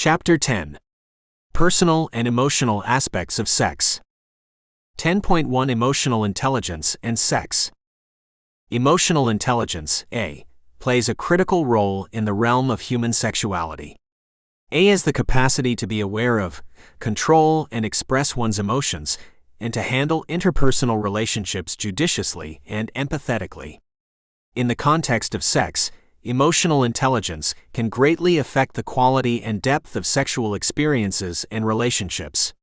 Chapter 10. Personal and Emotional Aspects of Sex. 10.1 Emotional Intelligence and Sex. Emotional intelligence, A, plays a critical role in the realm of human sexuality. A has the capacity to be aware of, control, and express one's emotions, and to handle interpersonal relationships judiciously and empathetically. In the context of sex, emotional intelligence can greatly affect the quality and depth of sexual experiences and relationships.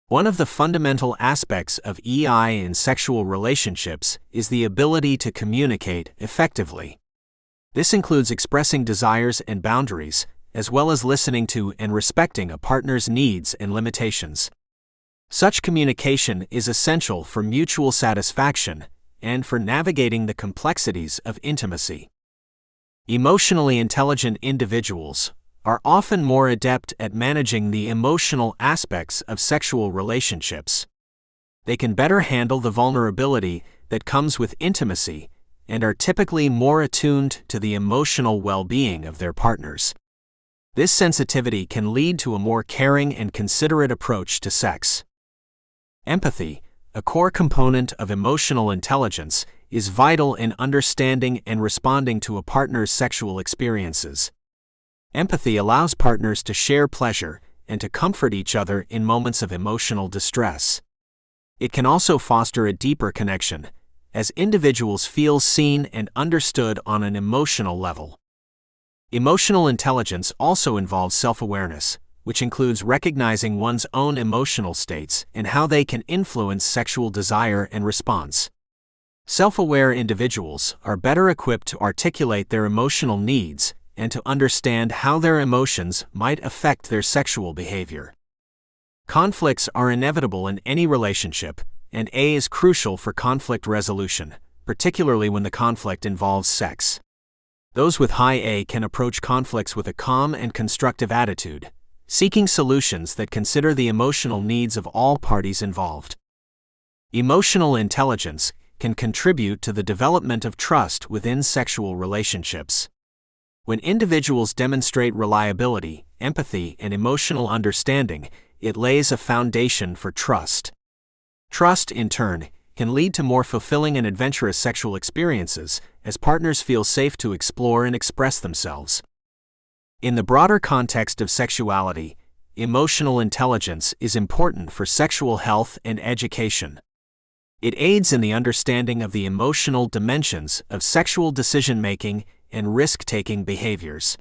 One of the fundamental aspects of EI in sexual relationships is the ability to communicate effectively. This includes expressing desires and boundaries, as well as listening to and respecting a partner's needs and limitations. Such communication is essential for mutual satisfaction and for navigating the complexities of intimacy. Emotionally intelligent individuals are often more adept at managing the emotional aspects of sexual relationships. They can better handle the vulnerability that comes with intimacy and are typically more attuned to the emotional well-being of their partners. This sensitivity can lead to a more caring and considerate approach to sex. Empathy, a core component of emotional intelligence, is vital in understanding and responding to a partner's sexual experiences. Empathy allows partners to share pleasure and to comfort each other in moments of emotional distress. It can also foster a deeper connection, as individuals feel seen and understood on an emotional level. Emotional intelligence also involves self-awareness, which includes recognizing one's own emotional states and how they can influence sexual desire and response. Self-aware individuals are better equipped to articulate their emotional needs and to understand how their emotions might affect their sexual behavior. Conflicts are inevitable in any relationship, and A is crucial for conflict resolution, particularly when the conflict involves sex. Those with high A can approach conflicts with a calm and constructive attitude, seeking solutions that consider the emotional needs of all parties involved. Emotional intelligence can contribute to the development of trust within sexual relationships. When individuals demonstrate reliability, empathy, and emotional understanding, it lays a foundation for trust. Trust, in turn, can lead to more fulfilling and adventurous sexual experiences, as partners feel safe to explore and express themselves. In the broader context of sexuality, emotional intelligence is important for sexual health and education. It aids in the understanding of the emotional dimensions of sexual decision-making and risk-taking behaviors.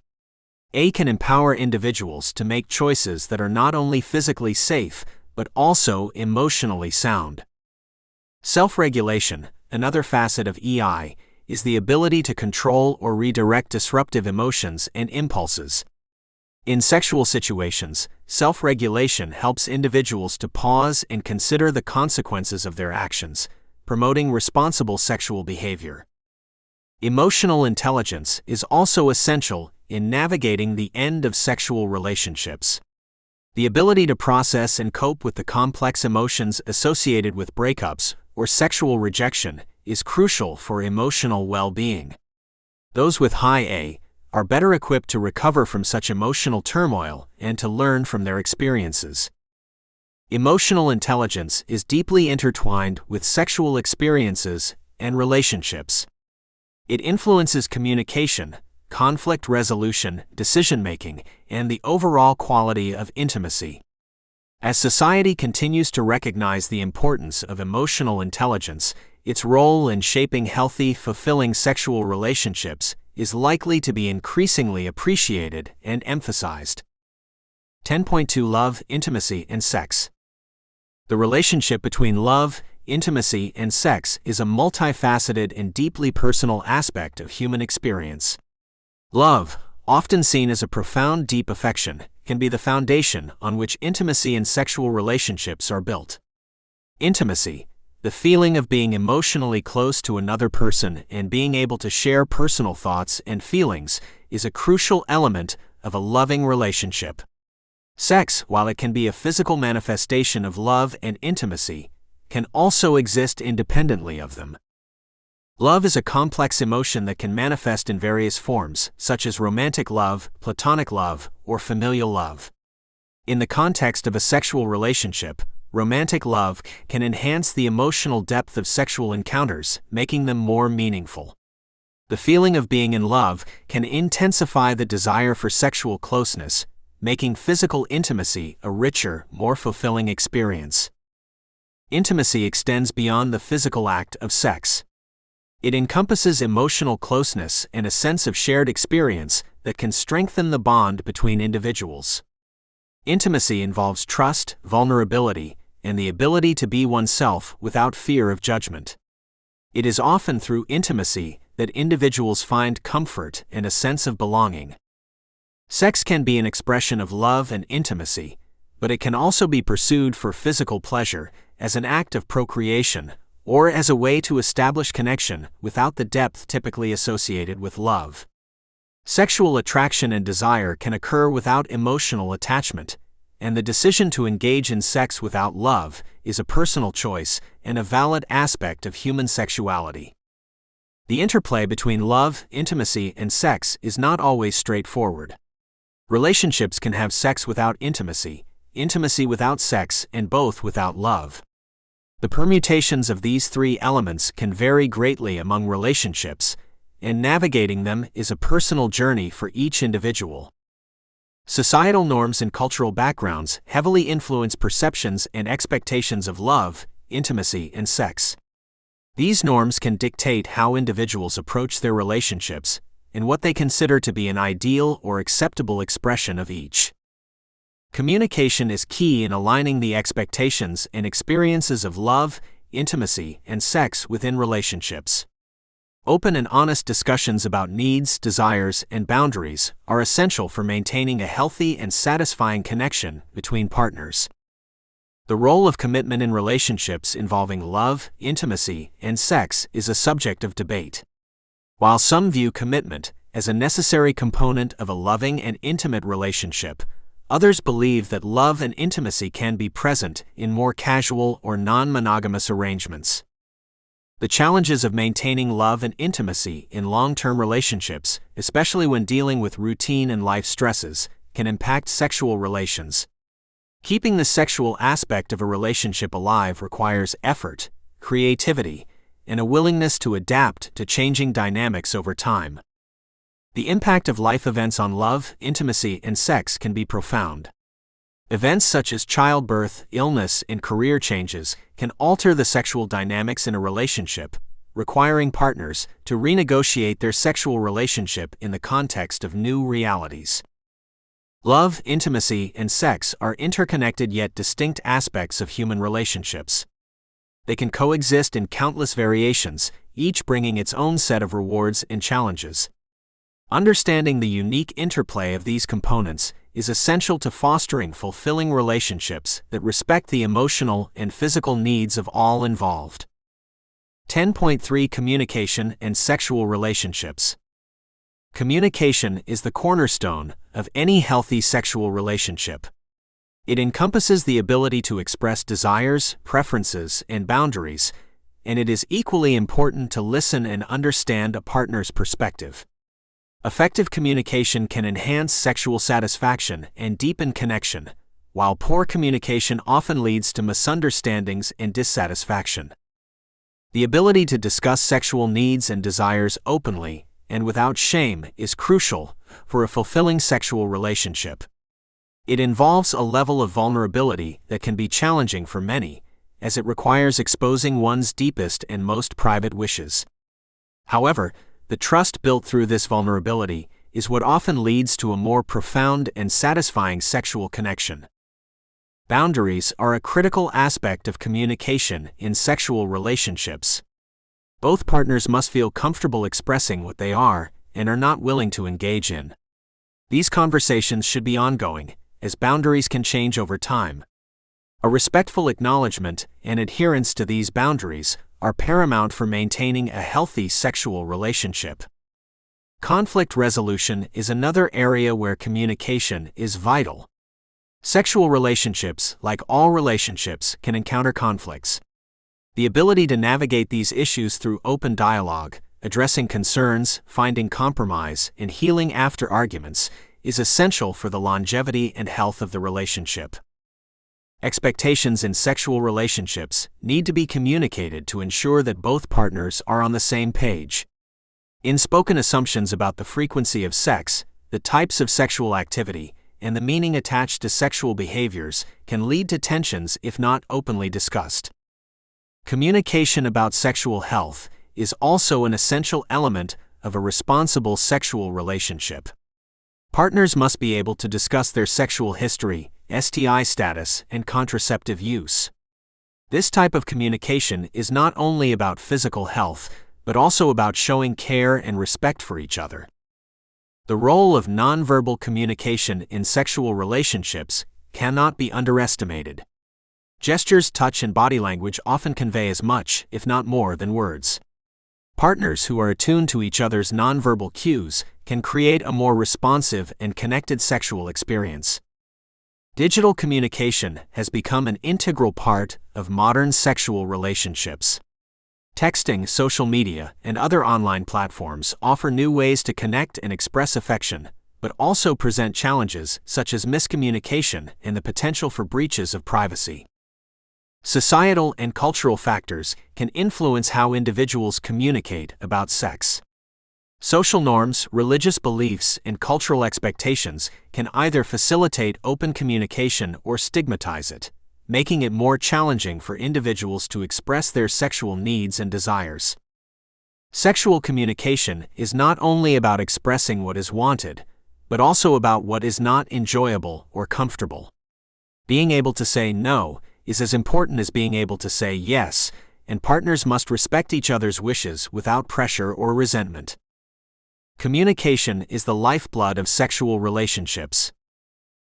A can empower individuals to make choices that are not only physically safe, but also emotionally sound. Self-regulation, another facet of EI, is the ability to control or redirect disruptive emotions and impulses. In sexual situations, self-regulation helps individuals to pause and consider the consequences of their actions, promoting responsible sexual behavior. Emotional intelligence is also essential in navigating the end of sexual relationships. The ability to process and cope with the complex emotions associated with breakups or sexual rejection is crucial for emotional well-being. Those with high A are better equipped to recover from such emotional turmoil and to learn from their experiences. Emotional intelligence is deeply intertwined with sexual experiences and relationships. It influences communication, conflict resolution, decision-making, and the overall quality of intimacy. As society continues to recognize the importance of emotional intelligence, its role in shaping healthy, fulfilling sexual relationships is likely to be increasingly appreciated and emphasized. 10.2 Love, Intimacy, and Sex. The relationship between love, intimacy, and sex is a multifaceted and deeply personal aspect of human experience. Love, often seen as a profound, deep affection, can be the foundation on which intimacy and sexual relationships are built. Intimacy, the feeling of being emotionally close to another person and being able to share personal thoughts and feelings, is a crucial element of a loving relationship. Sex, while it can be a physical manifestation of love and intimacy, can also exist independently of them. Love is a complex emotion that can manifest in various forms, such as romantic love, platonic love, or familial love. In the context of a sexual relationship, romantic love can enhance the emotional depth of sexual encounters, making them more meaningful. The feeling of being in love can intensify the desire for sexual closeness, making physical intimacy a richer, more fulfilling experience. Intimacy extends beyond the physical act of sex. It encompasses emotional closeness and a sense of shared experience that can strengthen the bond between individuals. Intimacy involves trust, vulnerability, and the ability to be oneself without fear of judgment. It is often through intimacy that individuals find comfort and a sense of belonging. Sex can be an expression of love and intimacy, but it can also be pursued for physical pleasure, as an act of procreation, or as a way to establish connection without the depth typically associated with love. Sexual attraction and desire can occur without emotional attachment, and the decision to engage in sex without love is a personal choice and a valid aspect of human sexuality. The interplay between love, intimacy, and sex is not always straightforward. Relationships can have sex without intimacy, intimacy without sex, and both without love. The permutations of these three elements can vary greatly among relationships, and navigating them is a personal journey for each individual. Societal norms and cultural backgrounds heavily influence perceptions and expectations of love, intimacy, and sex. These norms can dictate how individuals approach their relationships and what they consider to be an ideal or acceptable expression of each. Communication is key in aligning the expectations and experiences of love, intimacy, and sex within relationships. Open and honest discussions about needs, desires, and boundaries are essential for maintaining a healthy and satisfying connection between partners. The role of commitment in relationships involving love, intimacy, and sex is a subject of debate. While some view commitment as a necessary component of a loving and intimate relationship, others believe that love and intimacy can be present in more casual or non-monogamous arrangements. The challenges of maintaining love and intimacy in long-term relationships, especially when dealing with routine and life stresses, can impact sexual relations. Keeping the sexual aspect of a relationship alive requires effort, creativity, and a willingness to adapt to changing dynamics over time. The impact of life events on love, intimacy, and sex can be profound. Events such as childbirth, illness, and career changes can alter the sexual dynamics in a relationship, requiring partners to renegotiate their sexual relationship in the context of new realities. Love, intimacy, and sex are interconnected yet distinct aspects of human relationships. They can coexist in countless variations, each bringing its own set of rewards and challenges. Understanding the unique interplay of these components is essential to fostering fulfilling relationships that respect the emotional and physical needs of all involved. 10.3 Communication and Sexual Relationships. Communication is the cornerstone of any healthy sexual relationship. It encompasses the ability to express desires, preferences, and boundaries, and it is equally important to listen and understand a partner's perspective. Effective communication can enhance sexual satisfaction and deepen connection, while poor communication often leads to misunderstandings and dissatisfaction. The ability to discuss sexual needs and desires openly and without shame is crucial for a fulfilling sexual relationship. It involves a level of vulnerability that can be challenging for many, as it requires exposing one's deepest and most private wishes. However, the trust built through this vulnerability is what often leads to a more profound and satisfying sexual connection. Boundaries are a critical aspect of communication in sexual relationships. Both partners must feel comfortable expressing what they are and are not willing to engage in. These conversations should be ongoing, as boundaries can change over time. A respectful acknowledgement and adherence to these boundaries are paramount for maintaining a healthy sexual relationship. Conflict resolution is another area where communication is vital. Sexual relationships, like all relationships, can encounter conflicts. The ability to navigate these issues through open dialogue, addressing concerns, finding compromise, and healing after arguments is essential for the longevity and health of the relationship. Expectations in sexual relationships need to be communicated to ensure that both partners are on the same page. Unspoken assumptions about the frequency of sex, the types of sexual activity, and the meaning attached to sexual behaviors can lead to tensions if not openly discussed. Communication about sexual health is also an essential element of a responsible sexual relationship. Partners must be able to discuss their sexual history, STI status, and contraceptive use. This type of communication is not only about physical health, but also about showing care and respect for each other. The role of nonverbal communication in sexual relationships cannot be underestimated. Gestures, touch, and body language often convey as much, if not more, than words. Partners who are attuned to each other's nonverbal cues can create a more responsive and connected sexual experience. Digital communication has become an integral part of modern sexual relationships. Texting, social media, and other online platforms offer new ways to connect and express affection, but also present challenges such as miscommunication and the potential for breaches of privacy. Societal and cultural factors can influence how individuals communicate about sex. Social norms, religious beliefs, and cultural expectations can either facilitate open communication or stigmatize it, making it more challenging for individuals to express their sexual needs and desires. Sexual communication is not only about expressing what is wanted, but also about what is not enjoyable or comfortable. Being able to say no is as important as being able to say yes, and partners must respect each other's wishes without pressure or resentment. Communication is the lifeblood of sexual relationships.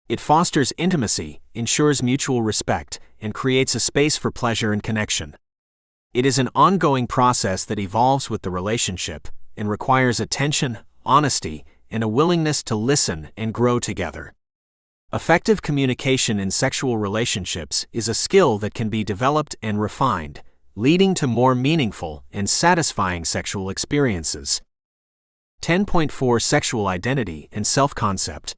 It fosters intimacy, ensures mutual respect, and creates a space for pleasure and connection. It is an ongoing process that evolves with the relationship and requires attention, honesty, and a willingness to listen and grow together. Effective communication in sexual relationships is a skill that can be developed and refined, leading to more meaningful and satisfying sexual experiences. 10.4 Sexual Identity and Self-Concept.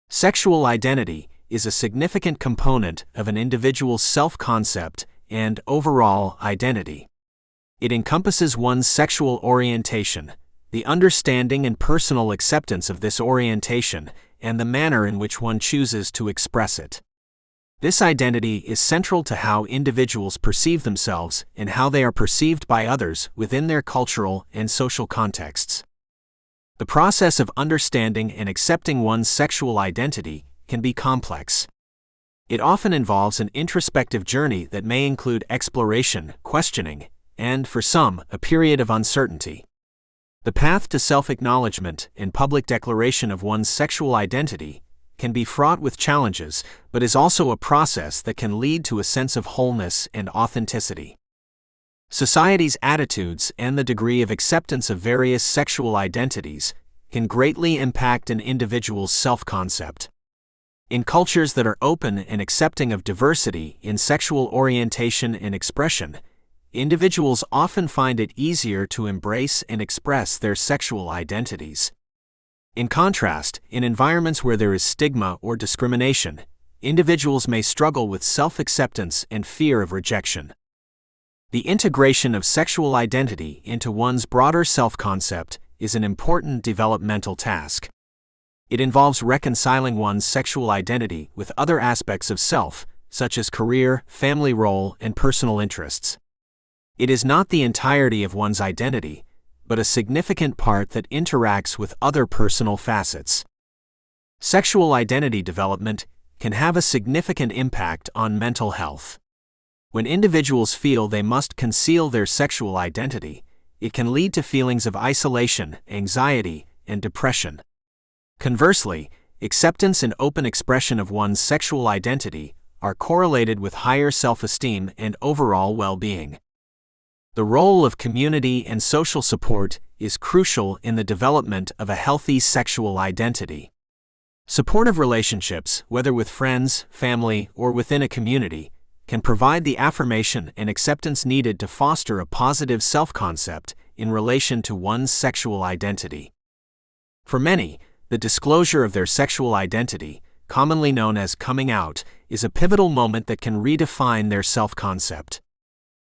Sexual identity is a significant component of an individual's self-concept and overall identity. It encompasses one's sexual orientation, the understanding and personal acceptance of this orientation, and the manner in which one chooses to express it. This identity is central to how individuals perceive themselves and how they are perceived by others within their cultural and social contexts. The process of understanding and accepting one's sexual identity can be complex. It often involves an introspective journey that may include exploration, questioning, and, for some, a period of uncertainty. The path to self-acknowledgement and public declaration of one's sexual identity can be fraught with challenges, but is also a process that can lead to a sense of wholeness and authenticity. Society's attitudes and the degree of acceptance of various sexual identities can greatly impact an individual's self-concept. In cultures that are open and accepting of diversity in sexual orientation and expression, individuals often find it easier to embrace and express their sexual identities. In contrast, in environments where there is stigma or discrimination, individuals may struggle with self-acceptance and fear of rejection. The integration of sexual identity into one's broader self-concept is an important developmental task. It involves reconciling one's sexual identity with other aspects of self, such as career, family role, and personal interests. It is not the entirety of one's identity, but a significant part that interacts with other personal facets. Sexual identity development can have a significant impact on mental health. When individuals feel they must conceal their sexual identity, it can lead to feelings of isolation, anxiety, and depression. Conversely, acceptance and open expression of one's sexual identity are correlated with higher self-esteem and overall well-being. The role of community and social support is crucial in the development of a healthy sexual identity. Supportive relationships, whether with friends, family, or within a community, can provide the affirmation and acceptance needed to foster a positive self-concept in relation to one's sexual identity. For many, the disclosure of their sexual identity, commonly known as coming out, is a pivotal moment that can redefine their self-concept.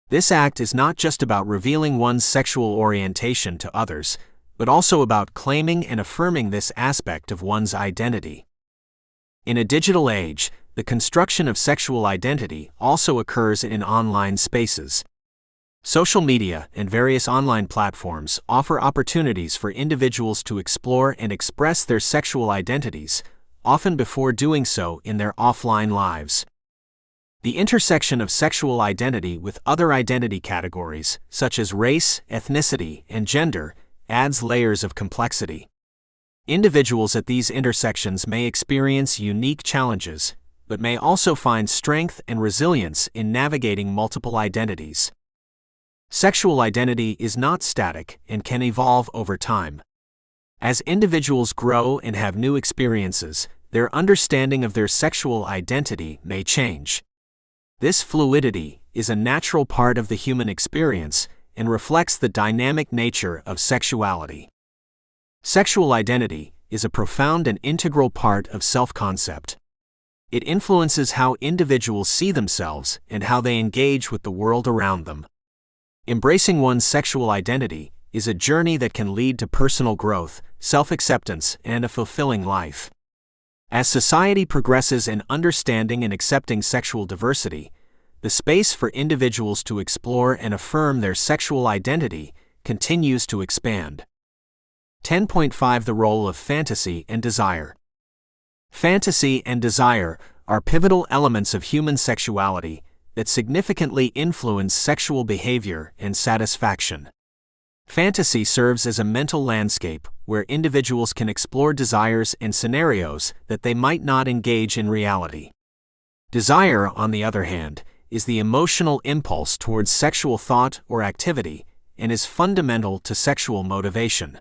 This act is not just about revealing one's sexual orientation to others, but also about claiming and affirming this aspect of one's identity. In a digital age, the construction of sexual identity also occurs in online spaces. Social media and various online platforms offer opportunities for individuals to explore and express their sexual identities, often before doing so in their offline lives. The intersection of sexual identity with other identity categories, such as race, ethnicity, and gender, adds layers of complexity. Individuals at these intersections may experience unique challenges, but may also find strength and resilience in navigating multiple identities. Sexual identity is not static and can evolve over time. As individuals grow and have new experiences, their understanding of their sexual identity may change. This fluidity is a natural part of the human experience and reflects the dynamic nature of sexuality. Sexual identity is a profound and integral part of self-concept. It influences how individuals see themselves and how they engage with the world around them. Embracing one's sexual identity is a journey that can lead to personal growth, self-acceptance, and a fulfilling life. As society progresses in understanding and accepting sexual diversity, the space for individuals to explore and affirm their sexual identity continues to expand. 10.5 The role of fantasy and desire. Fantasy and desire are pivotal elements of human sexuality that significantly influence sexual behavior and satisfaction. Fantasy serves as a mental landscape where individuals can explore desires and scenarios that they might not engage in reality. Desire, on the other hand, is the emotional impulse towards sexual thought or activity and is fundamental to sexual motivation.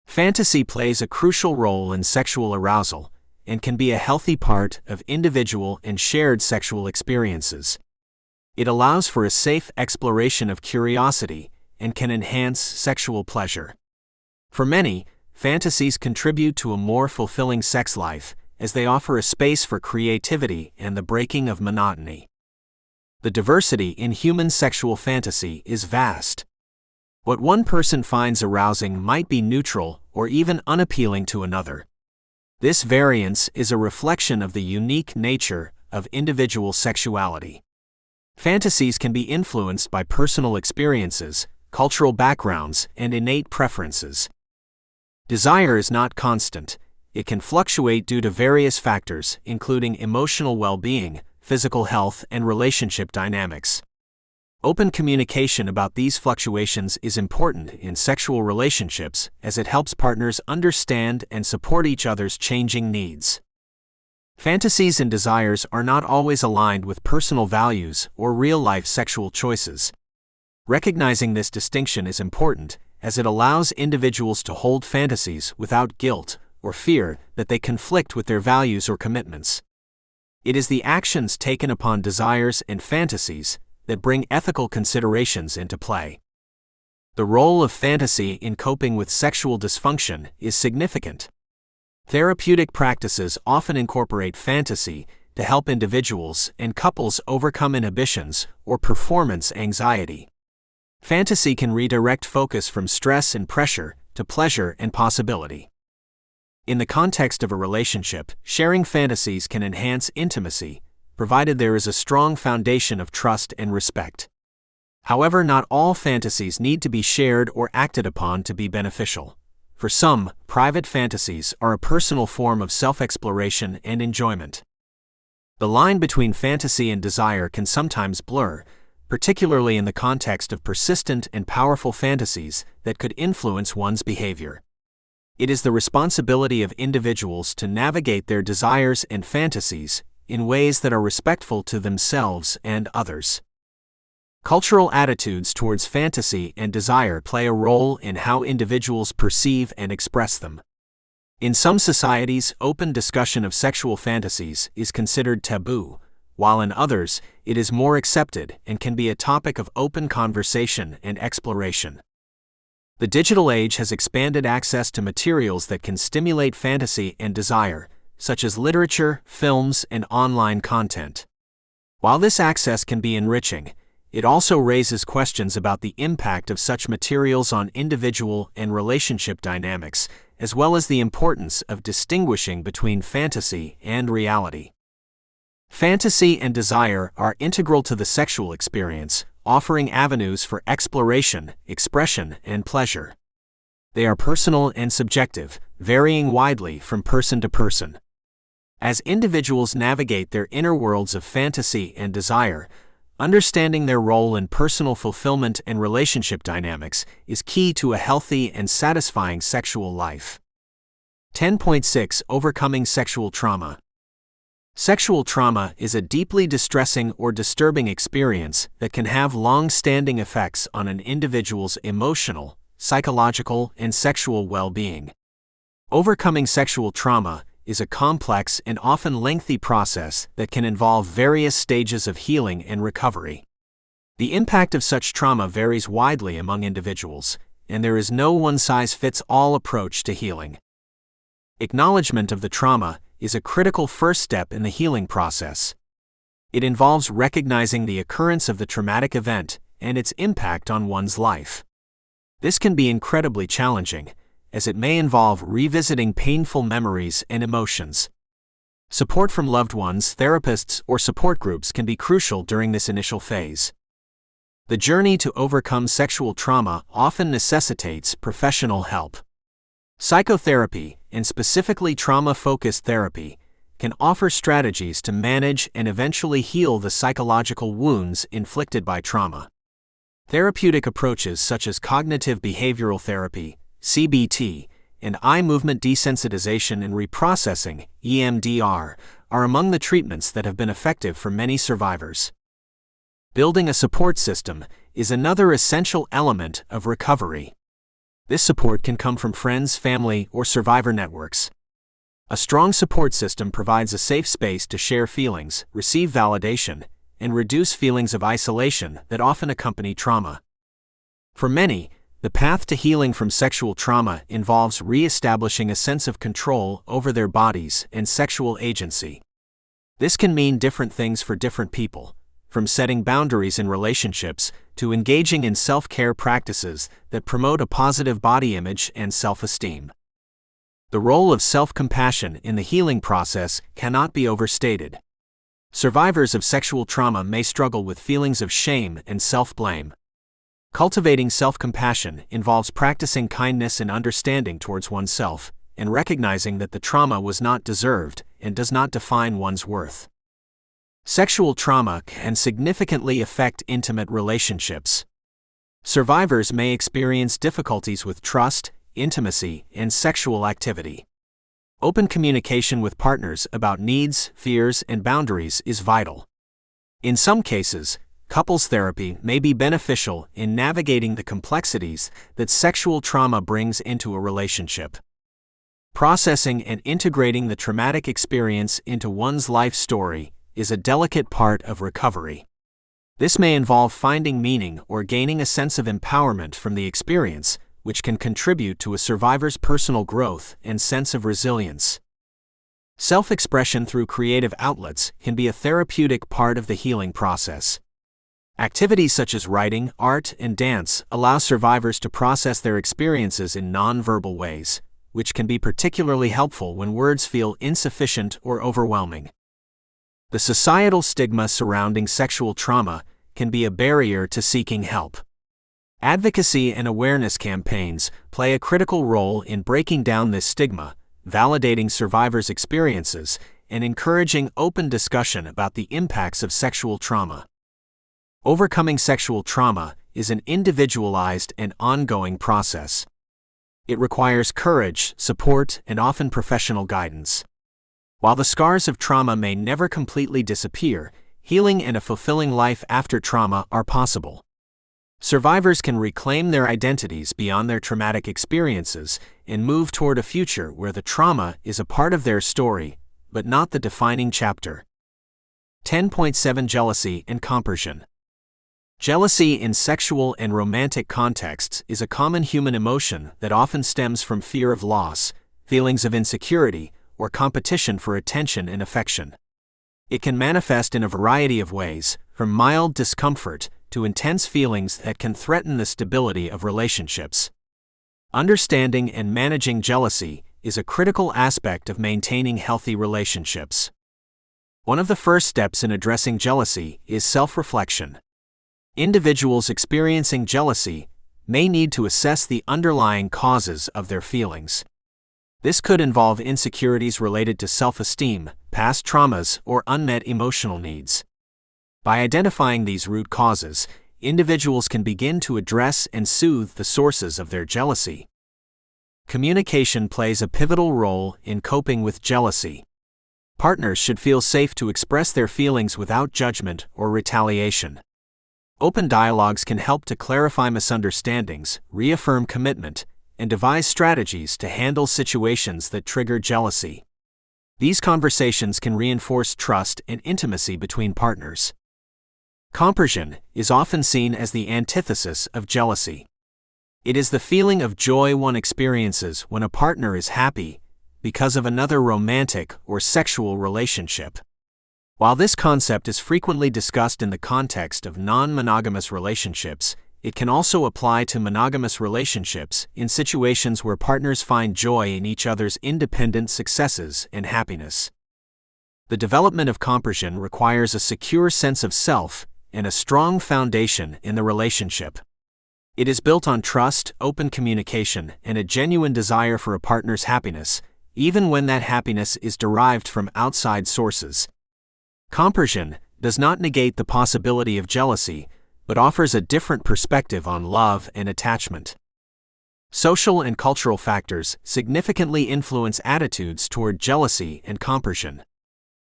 Fantasy plays a crucial role in sexual arousal and can be a healthy part of individual and shared sexual experiences. It allows for a safe exploration of curiosity and can enhance sexual pleasure. For many, fantasies contribute to a more fulfilling sex life as they offer a space for creativity and the breaking of monotony. The diversity in human sexual fantasy is vast. What one person finds arousing might be neutral or even unappealing to another. This variance is a reflection of the unique nature of individual sexuality. Fantasies can be influenced by personal experiences, cultural backgrounds, and innate preferences. Desire is not constant. It can fluctuate due to various factors, including emotional well-being, physical health, and relationship dynamics. Open communication about these fluctuations is important in sexual relationships as it helps partners understand and support each other's changing needs. Fantasies and desires are not always aligned with personal values or real-life sexual choices. Recognizing this distinction is important as it allows individuals to hold fantasies without guilt or fear that they conflict with their values or commitments. It is the actions taken upon desires and fantasies that bring ethical considerations into play. The role of fantasy in coping with sexual dysfunction is significant. Therapeutic practices often incorporate fantasy to help individuals and couples overcome inhibitions or performance anxiety. Fantasy can redirect focus from stress and pressure to pleasure and possibility. In the context of a relationship, sharing fantasies can enhance intimacy, provided there is a strong foundation of trust and respect. However, not all fantasies need to be shared or acted upon to be beneficial. For some, private fantasies are a personal form of self-exploration and enjoyment. The line between fantasy and desire can sometimes blur, particularly in the context of persistent and powerful fantasies that could influence one's behavior. It is the responsibility of individuals to navigate their desires and fantasies in ways that are respectful to themselves and others. Cultural attitudes towards fantasy and desire play a role in how individuals perceive and express them. In some societies, open discussion of sexual fantasies is considered taboo, while in others, it is more accepted and can be a topic of open conversation and exploration. The digital age has expanded access to materials that can stimulate fantasy and desire, such as literature, films, and online content. While this access can be enriching, it also raises questions about the impact of such materials on individual and relationship dynamics, as well as the importance of distinguishing between fantasy and reality. Fantasy and desire are integral to the sexual experience, offering avenues for exploration, expression, and pleasure. They are personal and subjective, varying widely from person to person. As individuals navigate their inner worlds of fantasy and desire, understanding their role in personal fulfillment and relationship dynamics is key to a healthy and satisfying sexual life. 10.6 Overcoming sexual trauma. Sexual trauma is a deeply distressing or disturbing experience that can have long-standing effects on an individual's emotional, psychological, and sexual well-being. Overcoming sexual trauma is a complex and often lengthy process that can involve various stages of healing and recovery. The impact of such trauma varies widely among individuals, and there is no one-size-fits-all approach to healing. Acknowledgement of the trauma is a critical first step in the healing process. It involves recognizing the occurrence of the traumatic event and its impact on one's life. This can be incredibly challenging, as it may involve revisiting painful memories and emotions. Support from loved ones, therapists, or support groups can be crucial during this initial phase. The journey to overcome sexual trauma often necessitates professional help. Psychotherapy, and specifically trauma-focused therapy, can offer strategies to manage and eventually heal the psychological wounds inflicted by trauma. Therapeutic approaches such as cognitive behavioral therapy, CBT, and eye movement desensitization and reprocessing, EMDR, are among the treatments that have been effective for many survivors. Building a support system is another essential element of recovery. This support can come from friends, family, or survivor networks. A strong support system provides a safe space to share feelings, receive validation, and reduce feelings of isolation that often accompany trauma. For many, the path to healing from sexual trauma involves re-establishing a sense of control over their bodies and sexual agency. This can mean different things for different people, from setting boundaries in relationships to engaging in self-care practices that promote a positive body image and self-esteem. The role of self-compassion in the healing process cannot be overstated. Survivors of sexual trauma may struggle with feelings of shame and self-blame. Cultivating self-compassion involves practicing kindness and understanding towards oneself, and recognizing that the trauma was not deserved and does not define one's worth. Sexual trauma can significantly affect intimate relationships. Survivors may experience difficulties with trust, intimacy, and sexual activity. Open communication with partners about needs, fears, and boundaries is vital. In some cases, couples therapy may be beneficial in navigating the complexities that sexual trauma brings into a relationship. Processing and integrating the traumatic experience into one's life story is a delicate part of recovery. This may involve finding meaning or gaining a sense of empowerment from the experience, which can contribute to a survivor's personal growth and sense of resilience. Self-expression through creative outlets can be a therapeutic part of the healing process. Activities such as writing, art, and dance allow survivors to process their experiences in non-verbal ways, which can be particularly helpful when words feel insufficient or overwhelming. The societal stigma surrounding sexual trauma can be a barrier to seeking help. Advocacy and awareness campaigns play a critical role in breaking down this stigma, validating survivors' experiences, and encouraging open discussion about the impacts of sexual trauma. Overcoming sexual trauma is an individualized and ongoing process. It requires courage, support, and often professional guidance. While the scars of trauma may never completely disappear, healing and a fulfilling life after trauma are possible. Survivors can reclaim their identities beyond their traumatic experiences and move toward a future where the trauma is a part of their story, but not the defining chapter. 10.7 Jealousy and compersion. Jealousy in sexual and romantic contexts is a common human emotion that often stems from fear of loss, feelings of insecurity, or competition for attention and affection. It can manifest in a variety of ways, from mild discomfort to intense feelings that can threaten the stability of relationships. Understanding and managing jealousy is a critical aspect of maintaining healthy relationships. One of the first steps in addressing jealousy is self-reflection. Individuals experiencing jealousy may need to assess the underlying causes of their feelings. This could involve insecurities related to self-esteem, past traumas, or unmet emotional needs. By identifying these root causes, individuals can begin to address and soothe the sources of their jealousy. Communication plays a pivotal role in coping with jealousy. Partners should feel safe to express their feelings without judgment or retaliation. Open dialogues can help to clarify misunderstandings, reaffirm commitment, and devise strategies to handle situations that trigger jealousy. These conversations can reinforce trust and intimacy between partners. Compersion is often seen as the antithesis of jealousy. It is the feeling of joy one experiences when a partner is happy because of another romantic or sexual relationship. While this concept is frequently discussed in the context of non-monogamous relationships, it can also apply to monogamous relationships in situations where partners find joy in each other's independent successes and happiness. The development of compersion requires a secure sense of self and a strong foundation in the relationship. It is built on trust, open communication, and a genuine desire for a partner's happiness, even when that happiness is derived from outside sources. Compersion does not negate the possibility of jealousy, but offers a different perspective on love and attachment. Social and cultural factors significantly influence attitudes toward jealousy and compersion.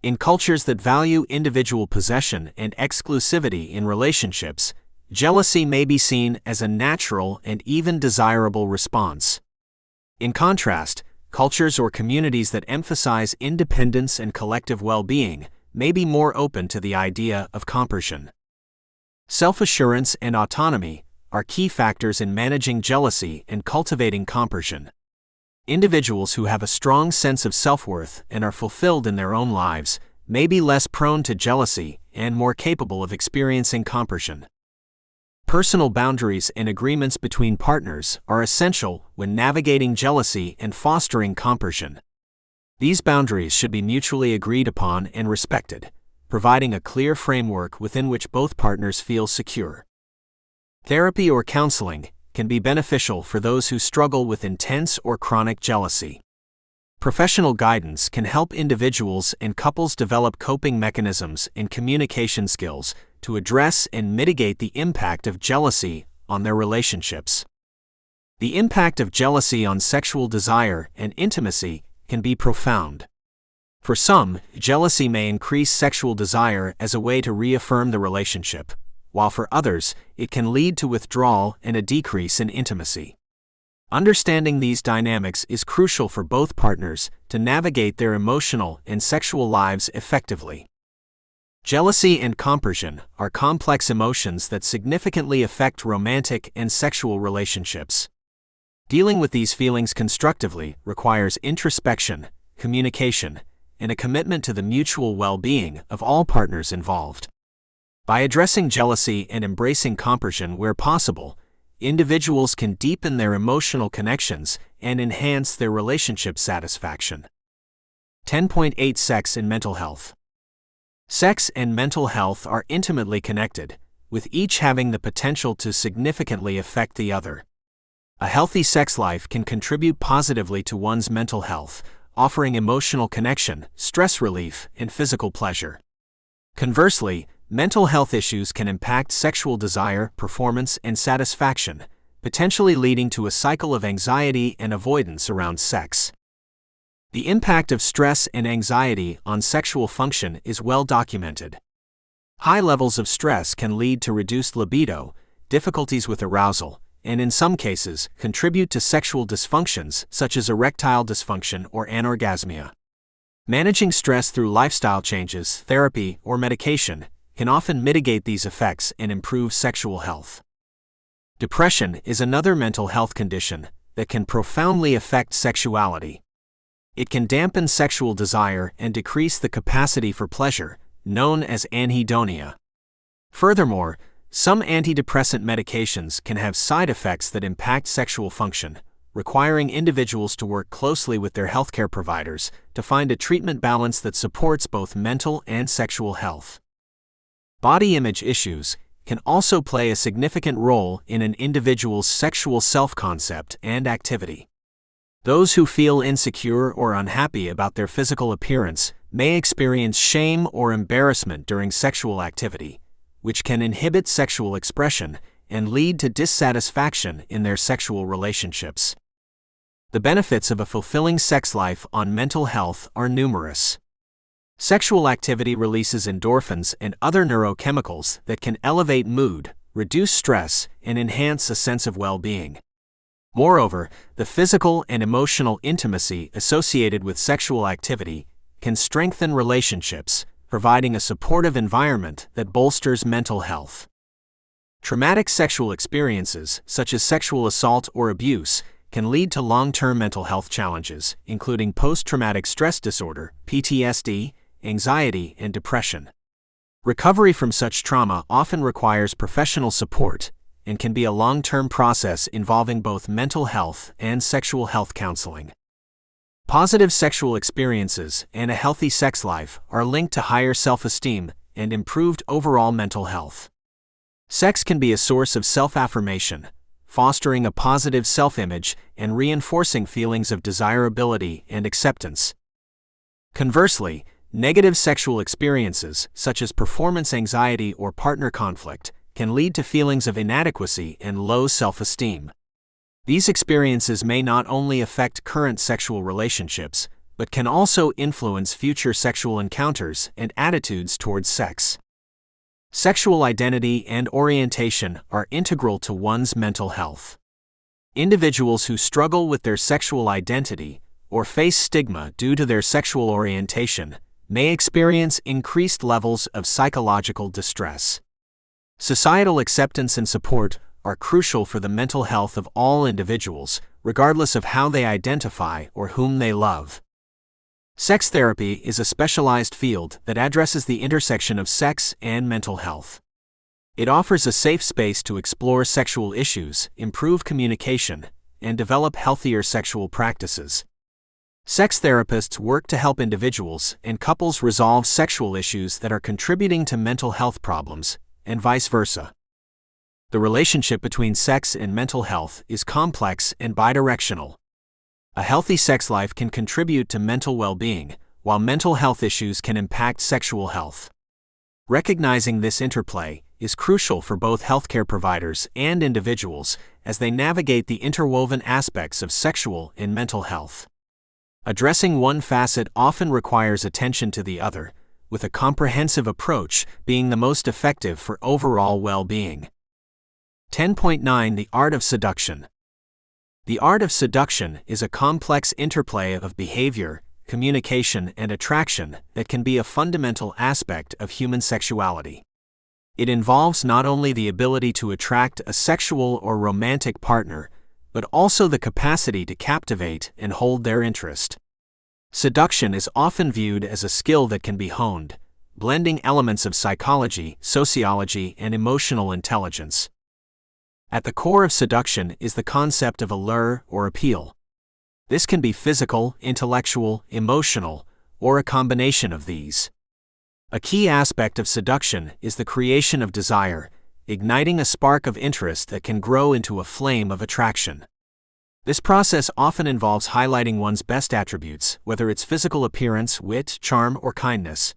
In cultures that value individual possession and exclusivity in relationships, jealousy may be seen as a natural and even desirable response. In contrast, cultures or communities that emphasize independence and collective well-being may be more open to the idea of compersion. Self-assurance and autonomy are key factors in managing jealousy and cultivating compersion. Individuals who have a strong sense of self-worth and are fulfilled in their own lives may be less prone to jealousy and more capable of experiencing compersion. Personal boundaries and agreements between partners are essential when navigating jealousy and fostering compersion. These boundaries should be mutually agreed upon and respected, providing a clear framework within which both partners feel secure. Therapy or counseling can be beneficial for those who struggle with intense or chronic jealousy. Professional guidance can help individuals and couples develop coping mechanisms and communication skills to address and mitigate the impact of jealousy on their relationships. The impact of jealousy on sexual desire and intimacy can be profound. For some, jealousy may increase sexual desire as a way to reaffirm the relationship, while for others, it can lead to withdrawal and a decrease in intimacy. Understanding these dynamics is crucial for both partners to navigate their emotional and sexual lives effectively. Jealousy and compersion are complex emotions that significantly affect romantic and sexual relationships. Dealing with these feelings constructively requires introspection, communication, and a commitment to the mutual well-being of all partners involved. By addressing jealousy and embracing compersion where possible, individuals can deepen their emotional connections and enhance their relationship satisfaction. 10.8 Sex and mental health. Sex and mental health are intimately connected, with each having the potential to significantly affect the other. A healthy sex life can contribute positively to one's mental health, offering emotional connection, stress relief, and physical pleasure. Conversely, mental health issues can impact sexual desire, performance, and satisfaction, potentially leading to a cycle of anxiety and avoidance around sex. The impact of stress and anxiety on sexual function is well documented. High levels of stress can lead to reduced libido, difficulties with arousal, and in some cases, contribute to sexual dysfunctions such as erectile dysfunction or anorgasmia. Managing stress through lifestyle changes, therapy, or medication can often mitigate these effects and improve sexual health. Depression is another mental health condition that can profoundly affect sexuality. It can dampen sexual desire and decrease the capacity for pleasure, known as anhedonia. Furthermore, some antidepressant medications can have side effects that impact sexual function, requiring individuals to work closely with their healthcare providers to find a treatment balance that supports both mental and sexual health. Body image issues can also play a significant role in an individual's sexual self-concept and activity. Those who feel insecure or unhappy about their physical appearance may experience shame or embarrassment during sexual activity, which can inhibit sexual expression and lead to dissatisfaction in their sexual relationships. The benefits of a fulfilling sex life on mental health are numerous. Sexual activity releases endorphins and other neurochemicals that can elevate mood, reduce stress, and enhance a sense of well-being. Moreover, the physical and emotional intimacy associated with sexual activity can strengthen relationships, providing a supportive environment that bolsters mental health. Traumatic sexual experiences, such as sexual assault or abuse, can lead to long-term mental health challenges, including post-traumatic stress disorder, PTSD, anxiety, and depression. Recovery from such trauma often requires professional support and can be a long-term process involving both mental health and sexual health counseling. Positive sexual experiences and a healthy sex life are linked to higher self-esteem and improved overall mental health. Sex can be a source of self-affirmation, fostering a positive self-image and reinforcing feelings of desirability and acceptance. Conversely, negative sexual experiences, such as performance anxiety or partner conflict, can lead to feelings of inadequacy and low self-esteem. These experiences may not only affect current sexual relationships, but can also influence future sexual encounters and attitudes towards sex. Sexual identity and orientation are integral to one's mental health. Individuals who struggle with their sexual identity or face stigma due to their sexual orientation may experience increased levels of psychological distress. Societal acceptance and support are crucial for the mental health of all individuals, regardless of how they identify or whom they love. Sex therapy is a specialized field that addresses the intersection of sex and mental health. It offers a safe space to explore sexual issues, improve communication, and develop healthier sexual practices. Sex therapists work to help individuals and couples resolve sexual issues that are contributing to mental health problems, and vice versa. The relationship between sex and mental health is complex and bidirectional. A healthy sex life can contribute to mental well-being, while mental health issues can impact sexual health. Recognizing this interplay is crucial for both healthcare providers and individuals as they navigate the interwoven aspects of sexual and mental health. Addressing one facet often requires attention to the other, with a comprehensive approach being the most effective for overall well-being. 10.9 The Art of Seduction. The art of seduction is a complex interplay of behavior, communication, and attraction that can be a fundamental aspect of human sexuality. It involves not only the ability to attract a sexual or romantic partner, but also the capacity to captivate and hold their interest. Seduction is often viewed as a skill that can be honed, blending elements of psychology, sociology, and emotional intelligence. At the core of seduction is the concept of allure or appeal. This can be physical, intellectual, emotional, or a combination of these. A key aspect of seduction is the creation of desire, igniting a spark of interest that can grow into a flame of attraction. This process often involves highlighting one's best attributes, whether it's physical appearance, wit, charm, or kindness.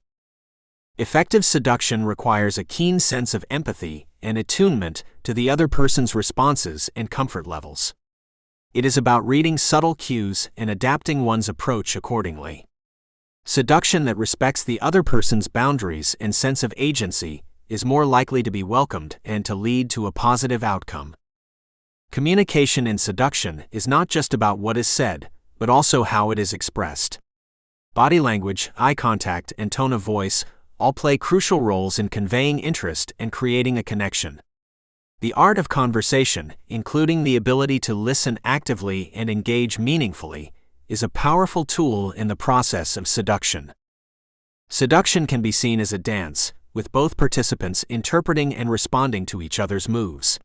Effective seduction requires a keen sense of empathy and attunement to the other person's responses and comfort levels. It is about reading subtle cues and adapting one's approach accordingly. Seduction that respects the other person's boundaries and sense of agency is more likely to be welcomed and to lead to a positive outcome. Communication in seduction is not just about what is said, but also how it is expressed. Body language, eye contact, and tone of voice all play crucial roles in conveying interest and creating a connection. The art of conversation, including the ability to listen actively and engage meaningfully, is a powerful tool in the process of seduction. Seduction can be seen as a dance, with both participants interpreting and responding to each other's moves.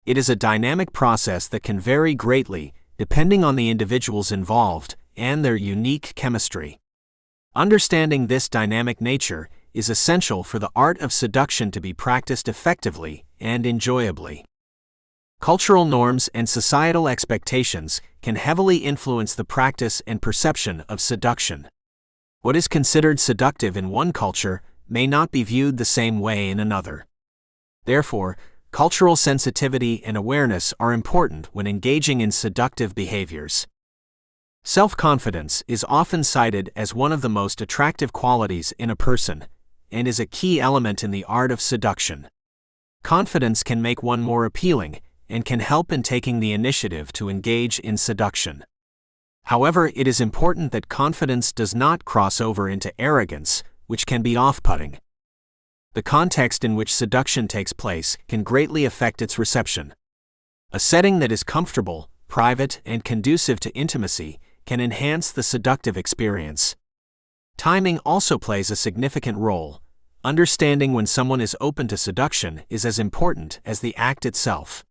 It is a dynamic process that can vary greatly depending on the individuals involved and their unique chemistry. Understanding this dynamic nature is essential for the art of seduction to be practiced effectively and enjoyably. Cultural norms and societal expectations can heavily influence the practice and perception of seduction. What is considered seductive in one culture may not be viewed the same way in another. Therefore, cultural sensitivity and awareness are important when engaging in seductive behaviors. Self-confidence is often cited as one of the most attractive qualities in a person, and is a key element in the art of seduction. Confidence can make one more appealing, and can help in taking the initiative to engage in seduction. However, it is important that confidence does not cross over into arrogance, which can be off-putting. The context in which seduction takes place can greatly affect its reception. A setting that is comfortable, private, and conducive to intimacy can enhance the seductive experience. Timing also plays a significant role. Understanding when someone is open to seduction is as important as the act itself.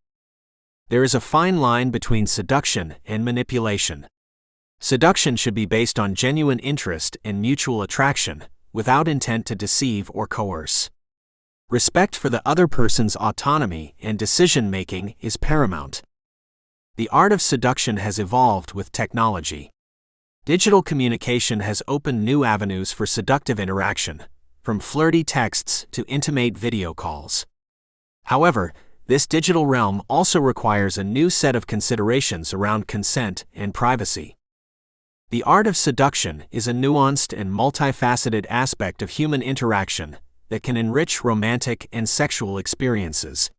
There is a fine line between seduction and manipulation. Seduction should be based on genuine interest and mutual attraction, without intent to deceive or coerce. Respect for the other person's autonomy and decision-making is paramount. The art of seduction has evolved with technology. Digital communication has opened new avenues for seductive interaction, from flirty texts to intimate video calls. However, this digital realm also requires a new set of considerations around consent and privacy. The art of seduction is a nuanced and multifaceted aspect of human interaction that can enrich romantic and sexual experiences.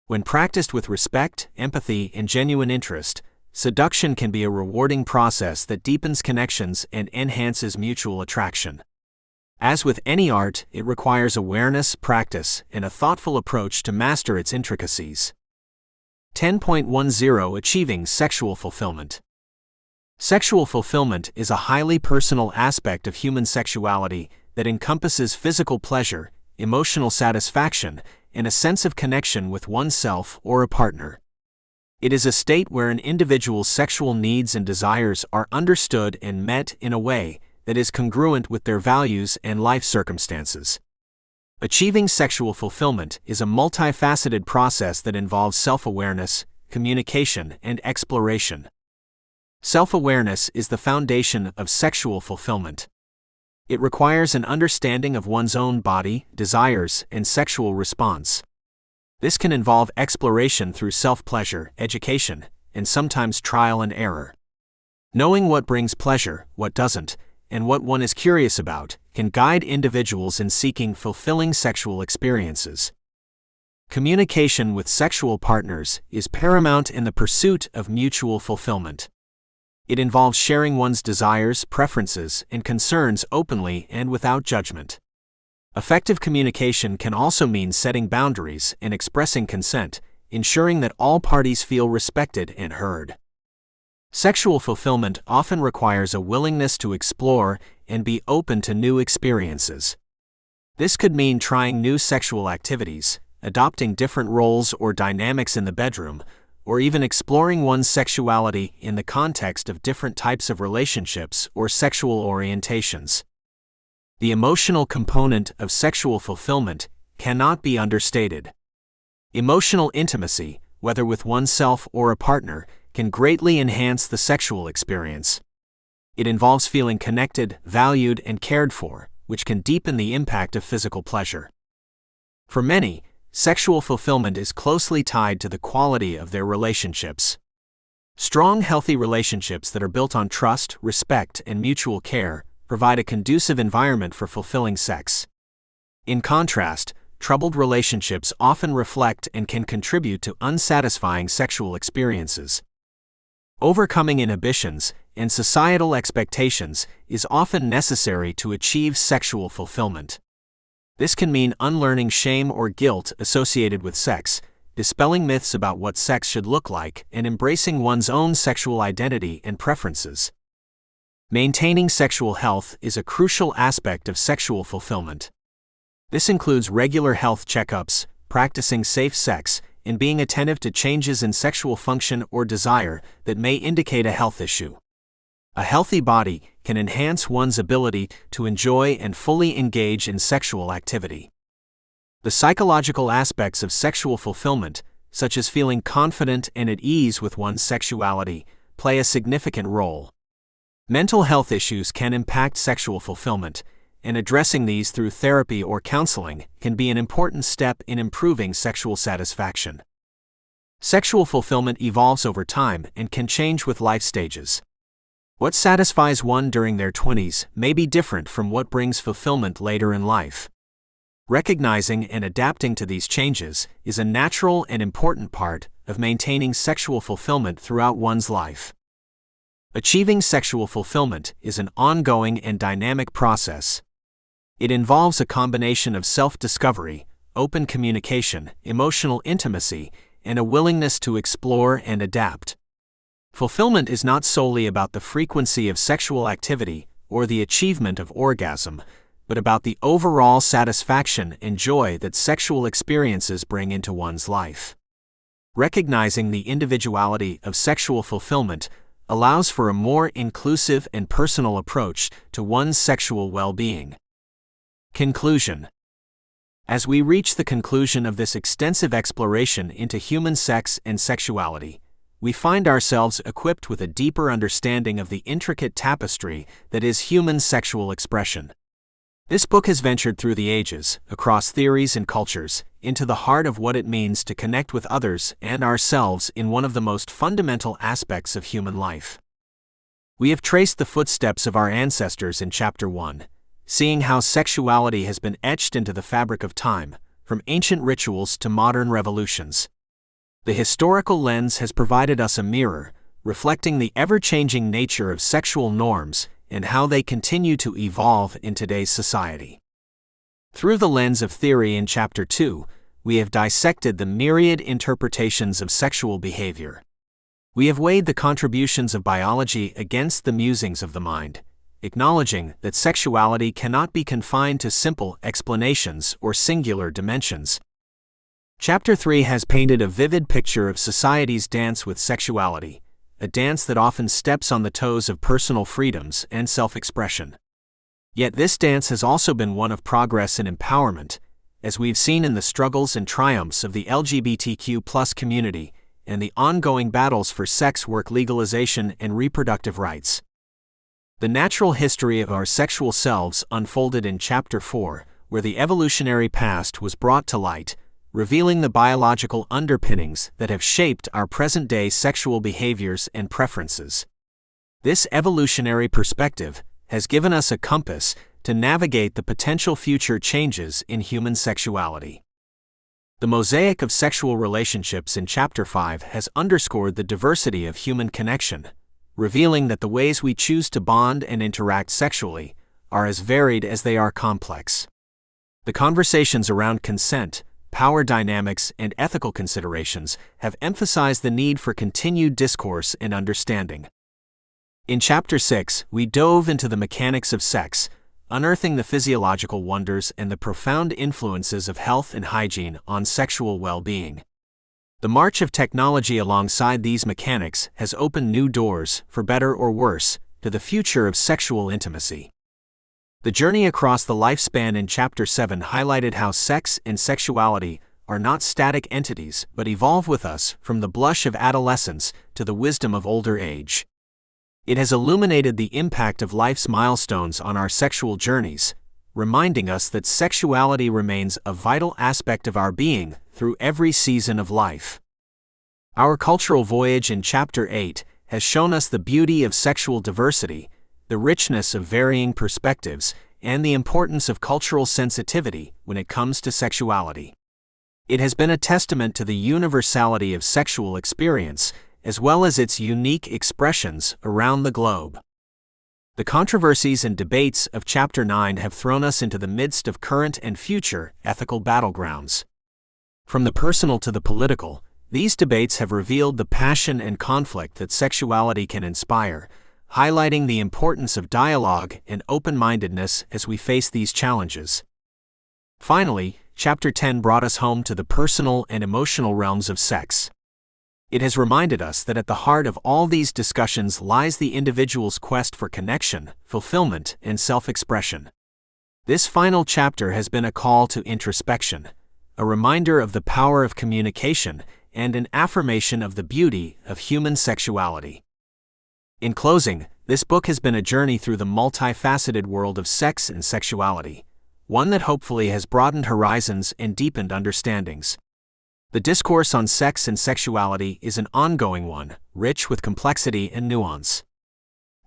When practiced with respect, empathy, and genuine interest, seduction can be a rewarding process that deepens connections and enhances mutual attraction. As with any art, it requires awareness, practice, and a thoughtful approach to master its intricacies. 10.10 Achieving Sexual Fulfillment. Sexual fulfillment is a highly personal aspect of human sexuality that encompasses physical pleasure, emotional satisfaction, and a sense of connection with oneself or a partner. It is a state where an individual's sexual needs and desires are understood and met in a way that is congruent with their values and life circumstances. Achieving sexual fulfillment is a multifaceted process that involves self-awareness, communication, and exploration. Self-awareness is the foundation of sexual fulfillment. It requires an understanding of one's own body, desires, and sexual response. This can involve exploration through self-pleasure, education, and sometimes trial and error. Knowing what brings pleasure, what doesn't, and what one is curious about, can guide individuals in seeking fulfilling sexual experiences. Communication with sexual partners is paramount in the pursuit of mutual fulfillment. It involves sharing one's desires, preferences, and concerns openly and without judgment. Effective communication can also mean setting boundaries and expressing consent, ensuring that all parties feel respected and heard. Sexual fulfillment often requires a willingness to explore and be open to new experiences. This could mean trying new sexual activities, adopting different roles or dynamics in the bedroom, or even exploring one's sexuality in the context of different types of relationships or sexual orientations. The emotional component of sexual fulfillment cannot be understated. Emotional intimacy, whether with oneself or a partner, can greatly enhance the sexual experience. It involves feeling connected, valued, and cared for, which can deepen the impact of physical pleasure. For many, sexual fulfillment is closely tied to the quality of their relationships. Strong, healthy relationships that are built on trust, respect, and mutual care provide a conducive environment for fulfilling sex. In contrast, troubled relationships often reflect and can contribute to unsatisfying sexual experiences. Overcoming inhibitions and societal expectations is often necessary to achieve sexual fulfillment. This can mean unlearning shame or guilt associated with sex, dispelling myths about what sex should look like, and embracing one's own sexual identity and preferences. Maintaining sexual health is a crucial aspect of sexual fulfillment. This includes regular health checkups, practicing safe sex, and being attentive to changes in sexual function or desire that may indicate a health issue. A healthy body can enhance one's ability to enjoy and fully engage in sexual activity. The psychological aspects of sexual fulfillment, such as feeling confident and at ease with one's sexuality, play a significant role. Mental health issues can impact sexual fulfillment, and addressing these through therapy or counseling can be an important step in improving sexual satisfaction. Sexual fulfillment evolves over time and can change with life stages. What satisfies one during their 20s may be different from what brings fulfillment later in life. Recognizing and adapting to these changes is a natural and important part of maintaining sexual fulfillment throughout one's life. Achieving sexual fulfillment is an ongoing and dynamic process. It involves a combination of self-discovery, open communication, emotional intimacy, and a willingness to explore and adapt. Fulfillment is not solely about the frequency of sexual activity or the achievement of orgasm, but about the overall satisfaction and joy that sexual experiences bring into one's life. Recognizing the individuality of sexual fulfillment allows for a more inclusive and personal approach to one's sexual well-being. Conclusion. As we reach the conclusion of this extensive exploration into human sex and sexuality, we find ourselves equipped with a deeper understanding of the intricate tapestry that is human sexual expression. This book has ventured through the ages, across theories and cultures, into the heart of what it means to connect with others and ourselves in one of the most fundamental aspects of human life. We have traced the footsteps of our ancestors in Chapter 1, seeing how sexuality has been etched into the fabric of time, from ancient rituals to modern revolutions. The historical lens has provided us a mirror, reflecting the ever-changing nature of sexual norms and how they continue to evolve in today's society. Through the lens of theory in Chapter 2, we have dissected the myriad interpretations of sexual behavior. We have weighed the contributions of biology against the musings of the mind, acknowledging that sexuality cannot be confined to simple explanations or singular dimensions. Chapter 3 has painted a vivid picture of society's dance with sexuality, a dance that often steps on the toes of personal freedoms and self-expression. Yet this dance has also been one of progress and empowerment, as we've seen in the struggles and triumphs of the LGBTQ+ community and the ongoing battles for sex work legalization and reproductive rights. The natural history of our sexual selves unfolded in Chapter 4, where the evolutionary past was brought to light, revealing the biological underpinnings that have shaped our present-day sexual behaviors and preferences. This evolutionary perspective has given us a compass to navigate the potential future changes in human sexuality. The mosaic of sexual relationships in Chapter 5 has underscored the diversity of human connection, revealing that the ways we choose to bond and interact sexually are as varied as they are complex. The conversations around consent, power dynamics, and ethical considerations have emphasized the need for continued discourse and understanding. In Chapter 6, we dove into the mechanics of sex, unearthing the physiological wonders and the profound influences of health and hygiene on sexual well-being. The march of technology alongside these mechanics has opened new doors, for better or worse, to the future of sexual intimacy. The journey across the lifespan in Chapter 7 highlighted how sex and sexuality are not static entities but evolve with us from the blush of adolescence to the wisdom of older age. It has illuminated the impact of life's milestones on our sexual journeys, reminding us that sexuality remains a vital aspect of our being through every season of life. Our cultural voyage in Chapter 8 has shown us the beauty of sexual diversity, the richness of varying perspectives, and the importance of cultural sensitivity when it comes to sexuality. It has been a testament to the universality of sexual experience as well as its unique expressions around the globe. The controversies and debates of Chapter 9 have thrown us into the midst of current and future ethical battlegrounds. From the personal to the political, these debates have revealed the passion and conflict that sexuality can inspire, highlighting the importance of dialogue and open-mindedness as we face these challenges. Finally, Chapter 10 brought us home to the personal and emotional realms of sex. It has reminded us that at the heart of all these discussions lies the individual's quest for connection, fulfillment, and self-expression. This final chapter has been a call to introspection, a reminder of the power of communication, and an affirmation of the beauty of human sexuality. In closing, this book has been a journey through the multifaceted world of sex and sexuality, one that hopefully has broadened horizons and deepened understandings. The discourse on sex and sexuality is an ongoing one, rich with complexity and nuance.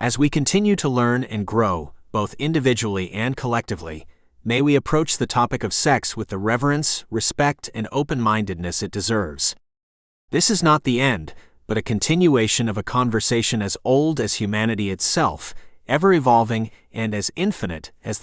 As we continue to learn and grow, both individually and collectively, may we approach the topic of sex with the reverence, respect, and open-mindedness it deserves. This is not the end, but a continuation of a conversation as old as humanity itself, ever evolving and as infinite as the